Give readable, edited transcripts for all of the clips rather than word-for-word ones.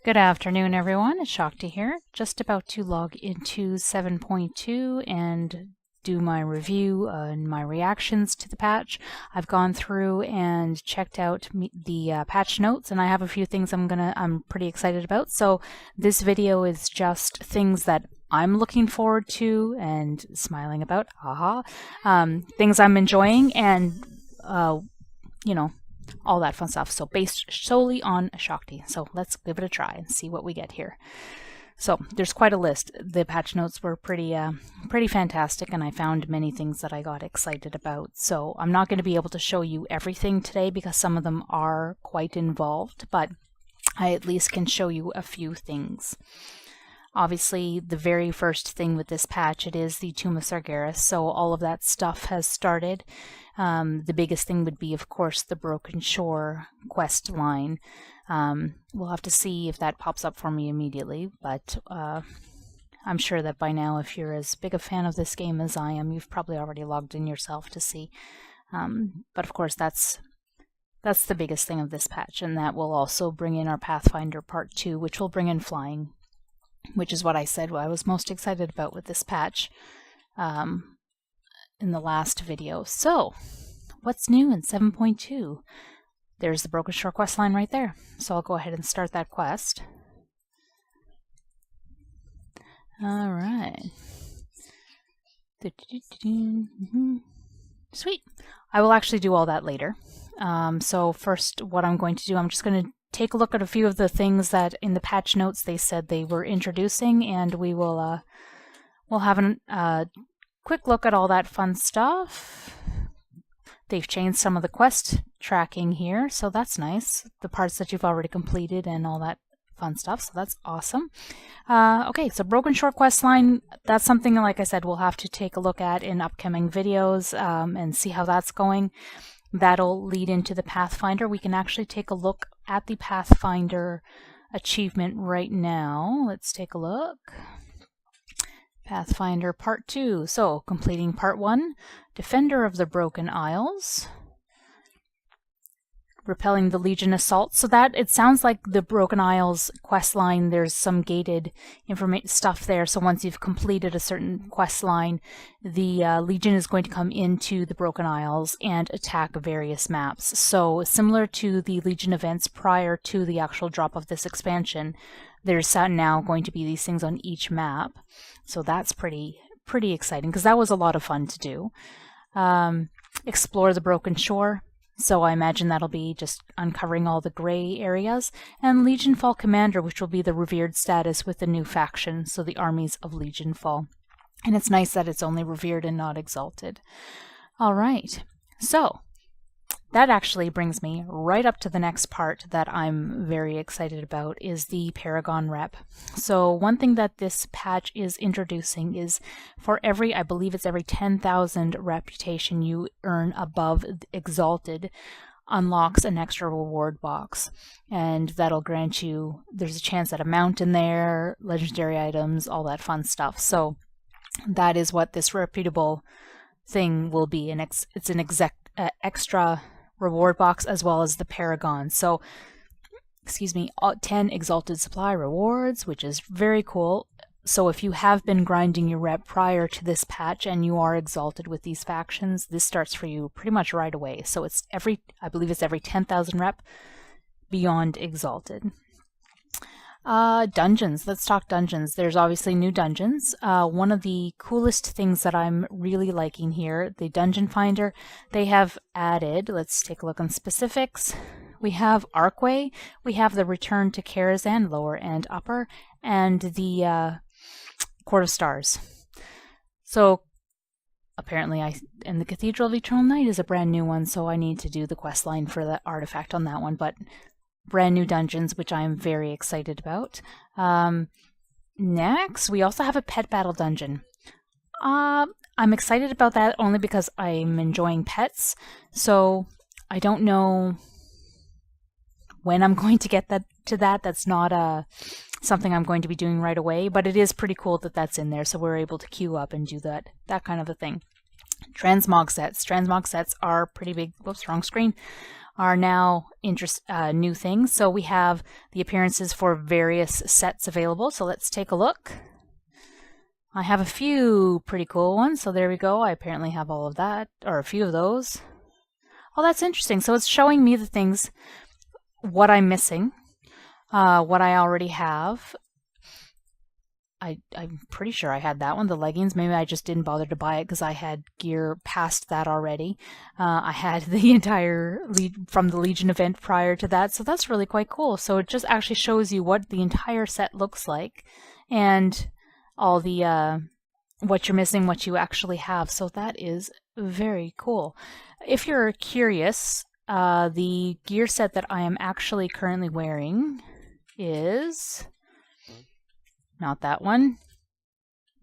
Good afternoon, everyone. It's Shakti here. Just about to log into 7.2 and do my review and my reactions to the patch. I've gone through and checked out the patch notes, and I have a few things I'm pretty excited about. So this video is just things that I'm looking forward to and smiling about. Haha. Things I'm enjoying and you know, all that fun stuff. So based solely on Shakti. So let's give it a try and see what we get here. So there's quite a list. The patch notes were pretty fantastic, and I found many things that I got excited about. So I'm not going to be able to show you everything today because some of them are quite involved, but I at least can show you a few things. Obviously, the very first thing with this patch, it is the Tomb of Sargeras, so all of that stuff has started. The biggest thing would be, of course, the Broken Shore quest line. We'll have to see if that pops up for me immediately, but I'm sure that by now, if you're as big a fan of this game as I am, you've probably already logged in yourself to see. But of course, that's the biggest thing of this patch, and that will also bring in our Pathfinder Part 2, which will bring in flying, which is what I said I was most excited about with this patch in the last video. So, what's new in 7.2? There's the Broken Shore quest line right there. So I'll go ahead and start that quest. Alright. Sweet. I will actually do all that later. So first, what I'm going to do, I'm just going to take a look at a few of the things that in the patch notes they said they were introducing, and we'll have a quick look at all that fun stuff. They've changed some of the quest tracking here, so that's nice. The parts that you've already completed and all that fun stuff, so that's awesome. Okay, so Broken Shore quest line, that's something, like I said, we'll have to take a look at in upcoming videos and see how that's going. That'll lead into the Pathfinder. We can actually take a look at the Pathfinder achievement right now. Let's take a look. Pathfinder Part 2. So, completing Part 1, Defender of the Broken Isles. Repelling the Legion assault. So that, it sounds like the Broken Isles quest line, there's some gated stuff there. So once you've completed a certain quest line, the Legion is going to come into the Broken Isles and attack various maps. So similar to the Legion events prior to the actual drop of this expansion, there's now going to be these things on each map. So that's pretty exciting, because that was a lot of fun to do. Explore the Broken Shore. So I imagine that'll be just uncovering all the gray areas. And Legion Fall Commander, which will be the revered status with the new faction, so the armies of Legion Fall. And it's nice that it's only revered and not exalted. Alright, so that actually brings me right up to the next part that I'm very excited about, is the Paragon rep. So one thing that this patch is introducing is for every, I believe it's every 10,000 reputation you earn above Exalted, unlocks an extra reward box. And that'll grant you, there's a chance at a mountain there, legendary items, all that fun stuff. So that is what this reputable thing will be. And it's an extra reward box as well as the Paragon. So, 10 Exalted Supply rewards, which is very cool. So if you have been grinding your rep prior to this patch and you are exalted with these factions, this starts for you pretty much right away. So it's I believe it's every 10,000 rep beyond exalted. Dungeons. Let's talk dungeons. There's obviously new dungeons. One of the coolest things that I'm really liking here, the Dungeon Finder, they have added, let's take a look on specifics. We have Archway, we have the Return to Karazhan, lower and upper, and the Court of Stars. So apparently and the Cathedral of Eternal Night is a brand new one, so I need to do the quest line for the artifact on that one, but brand new dungeons, which I am very excited about. Next, we also have a pet battle dungeon. I'm excited about that only because I'm enjoying pets, so I don't know when I'm going to get to that. That's not something I'm going to be doing right away, but it is pretty cool that that's in there, so we're able to queue up and do that kind of a thing. Transmog sets. Transmog sets are pretty big. Whoops, wrong screen. are now new things. So we have the appearances for various sets available. So let's take a look. I have a few pretty cool ones. So there we go. I apparently have all of that, or a few of those. Oh, that's interesting. So it's showing me the things, what I'm missing, what I already have. I'm pretty sure I had that one, the leggings. Maybe I just didn't bother to buy it because I had gear past that already. I had the entire from the Legion event prior to that, so that's really quite cool. So it just actually shows you what the entire set looks like and all the what you're missing, what you actually have. So that is very cool. If you're curious, the gear set that I am actually currently wearing is... not that one.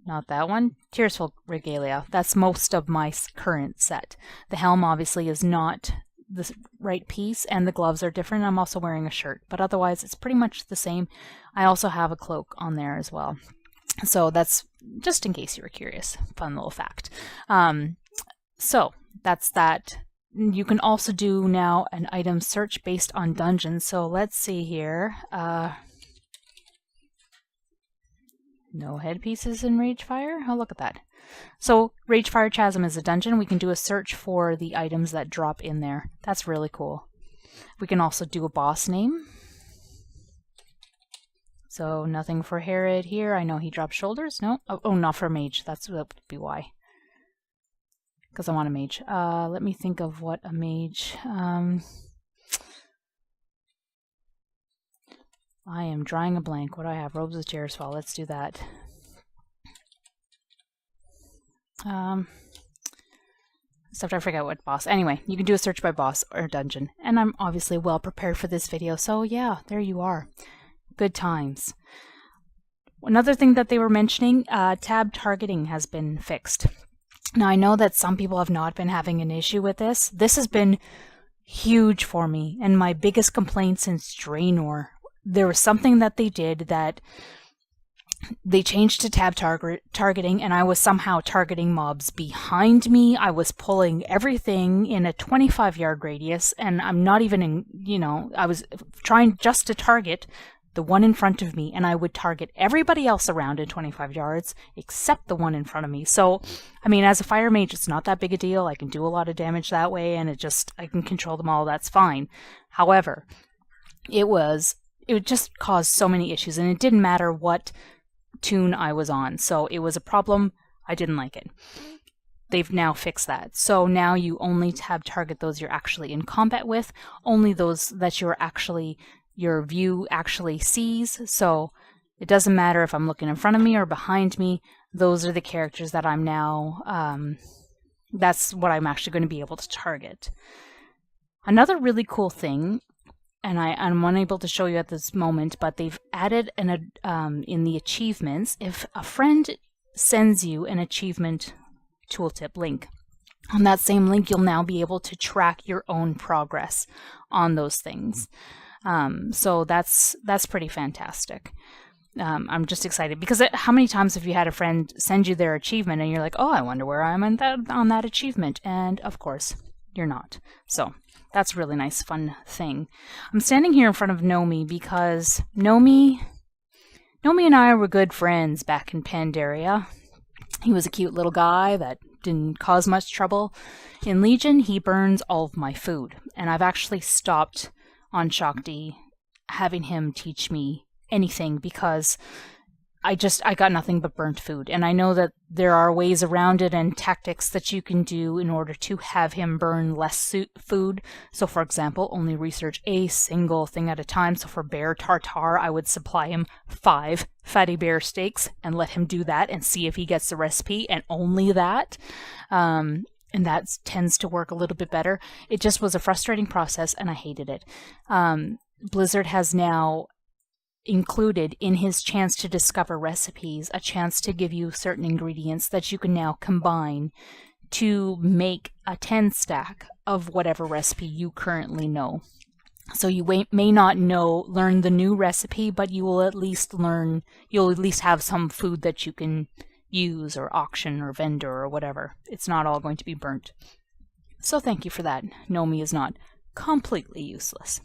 Not that one. Tearsful Regalia. That's most of my current set. The helm obviously is not the right piece, and the gloves are different. I'm also wearing a shirt, but otherwise it's pretty much the same. I also have a cloak on there as well. So that's just in case you were curious. Fun little fact. So that's that. You can also do now an item search based on dungeons. So let's see here. No headpieces in Ragefire? Oh, look at that. So, Ragefire Chasm is a dungeon. We can do a search for the items that drop in there. That's really cool. We can also do a boss name. So, nothing for Herod here. I know he drops shoulders. No? Oh, not for a mage. That would be why. Because I want a mage. Let me think of what a mage... I am drawing a blank. What do I have? Robes of Tirisfal. Let's do that. Except I forget what boss. Anyway, you can do a search by boss or dungeon. And I'm obviously well prepared for this video. So yeah, there you are. Good times. Another thing that they were mentioning, tab targeting has been fixed. Now I know that some people have not been having an issue with this. This has been huge for me and my biggest complaint since Draenor. There was something that they did that they changed to tab targeting, and I was somehow targeting mobs behind me. I was pulling everything in a 25-yard radius, and I'm not even in, I was trying just to target the one in front of me, and I would target everybody else around in 25 yards except the one in front of me. So, I mean, as a fire mage, it's not that big a deal. I can do a lot of damage that way, and I can control them all. That's fine. However, it just caused so many issues, and it didn't matter what tune I was on. So it was a problem. I didn't like it. They've now fixed that. So now you only tab target those you're actually in combat with, only those that your view actually sees. So it doesn't matter if I'm looking in front of me or behind me. Those are the characters that I'm now, that's what I'm actually going to be able to target. Another really cool thing, and I'm unable to show you at this moment, but they've added in the achievements, if a friend sends you an achievement tooltip link, on that same link you'll now be able to track your own progress on those things. So that's pretty fantastic. I'm just excited because how many times have you had a friend send you their achievement and you're like, oh, I wonder where I'm on that achievement, and of course you're not. So that's a really nice, fun thing. I'm standing here in front of Nomi because Nomi and I were good friends back in Pandaria. He was a cute little guy that didn't cause much trouble. In Legion, he burns all of my food, and I've actually stopped on Shakti having him teach me anything because I got nothing but burnt food. And I know that there are ways around it and tactics that you can do in order to have him burn less food. So for example, only research a single thing at a time. So for bear tartare, I would supply him 5 fatty bear steaks and let him do that and see if he gets the recipe, and only that. And that tends to work a little bit better. It just was a frustrating process and I hated it. Blizzard has now included in his chance to discover recipes a chance to give you certain ingredients that you can now combine to make a 10 stack of whatever recipe you currently know. So you may not learn the new recipe, but you'll at least have some food that you can use or auction or vendor or whatever. It's not all going to be burnt. So thank you for that. Nomi is not completely useless.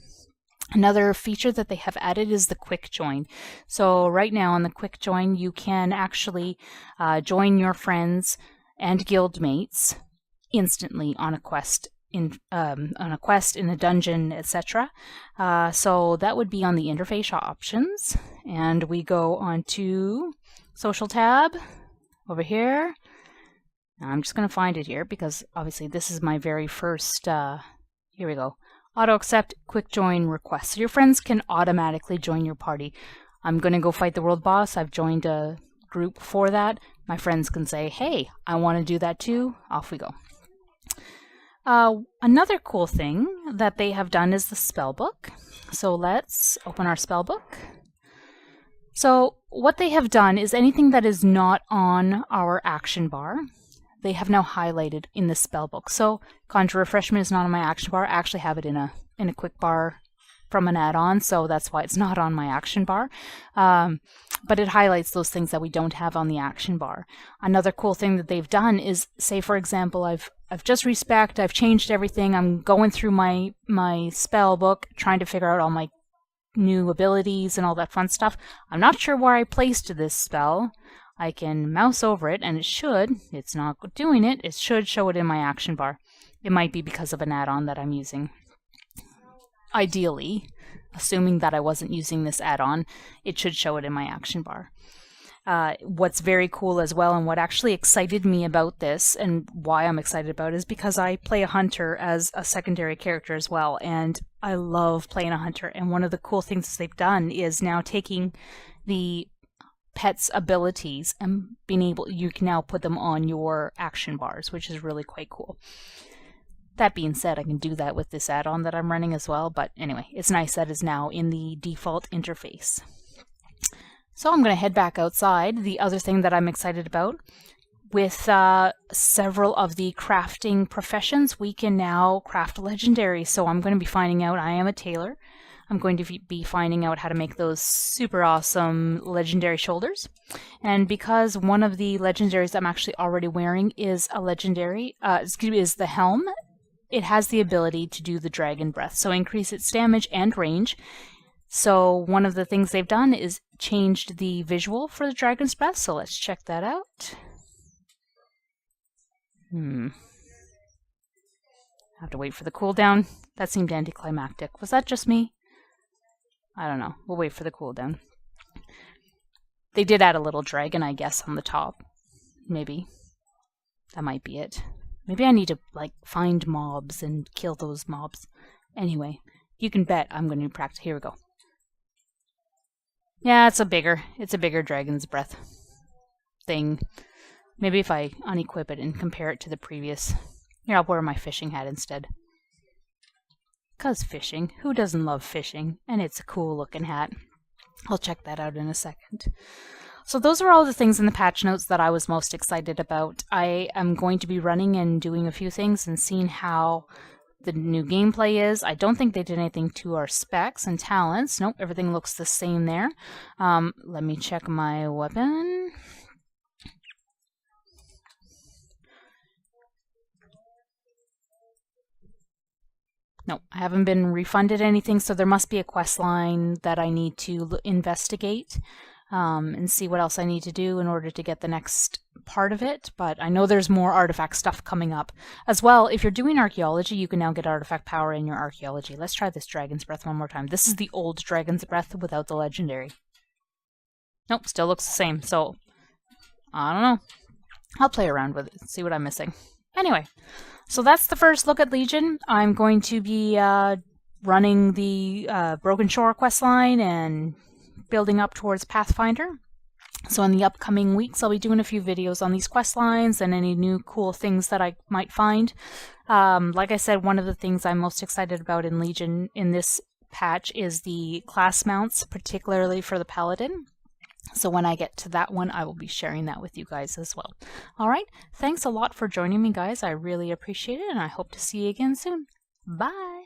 Another feature that they have added is the quick join. So right now on the quick join, you can actually join your friends and guildmates instantly on a quest in a dungeon, etc. So that would be on the interface options, and we go on to social tab over here. I'm just going to find it here because obviously this is my very first. Here we go. Auto accept quick join request. So your friends can automatically join your party. I'm going to go fight the world boss. I've joined a group for that. My friends can say, hey, I want to do that too. Off we go. Another cool thing that they have done is the spellbook. So let's open our spellbook. So what they have done is anything that is not on our action bar, they have now highlighted in the spellbook. So Conjure Refreshment is not on my action bar. I actually have it in a quick bar from an add-on, so that's why it's not on my action bar. But it highlights those things that we don't have on the action bar. Another cool thing that they've done is, say for example, I've just respec'd, I've changed everything, I'm going through my spell book, trying to figure out all my new abilities and all that fun stuff. I'm not sure where I placed this spell. I can mouse over it and it's not doing it, it should show it in my action bar. It might be because of an add-on that I'm using. Ideally, assuming that I wasn't using this add-on, it should show it in my action bar. What's very cool as well, and what actually excited me about this, and why I'm excited about it, is because I play a hunter as a secondary character as well, and I love playing a hunter. And one of the cool things they've done is now taking the pet's abilities and you can now put them on your action bars, which is really quite cool. That being said, I can do that with this add-on that I'm running as well, but anyway, it's nice that it's now in the default interface. So I'm going to head back outside. The other thing that I'm excited about, with several of the crafting professions, we can now craft legendaries. So I'm going to be finding out, I am a tailor, I'm going to be finding out how to make those super awesome legendary shoulders. And because one of the legendaries I'm actually already wearing is a legendary, is the helm, it has the ability to do the dragon breath, so increase its damage and range. So one of the things they've done is changed the visual for the dragon's breath, so let's check that out. I have to wait for the cooldown. That seemed anticlimactic. Was that just me? I don't know. We'll wait for the cooldown. They did add a little dragon, I guess, on the top. Maybe. That might be it. Maybe I need to, like, find mobs and kill those mobs. Anyway, you can bet I'm going to practice. Here we go. Yeah, it's a bigger dragon's breath thing. Maybe if I unequip it and compare it to the previous. Here, I'll wear my fishing hat instead. 'Cause fishing. Who doesn't love fishing? And it's a cool looking hat. I'll check that out in a second. So those are all the things in the patch notes that I was most excited about. I am going to be running and doing a few things and seeing how the new gameplay is. I don't think they did anything to our specs and talents. Nope, everything looks the same there. Let me check my weapon. No, I haven't been refunded anything, so there must be a quest line that I need to investigate and see what else I need to do in order to get the next part of it. But I know there's more artifact stuff coming up. As well, if you're doing archaeology, you can now get artifact power in your archaeology. Let's try this Dragon's Breath one more time. This is the old Dragon's Breath without the legendary. Nope, still looks the same, so I don't know. I'll play around with it, see what I'm missing. Anyway, so that's the first look at Legion. I'm going to be running the Broken Shore questline and building up towards Pathfinder. So in the upcoming weeks, I'll be doing a few videos on these quest lines and any new cool things that I might find. Like I said, one of the things I'm most excited about in Legion in this patch is the class mounts, particularly for the Paladin. So when I get to that one, I will be sharing that with you guys as well. Alright, thanks a lot for joining me, guys. I really appreciate it, and I hope to see you again soon. Bye!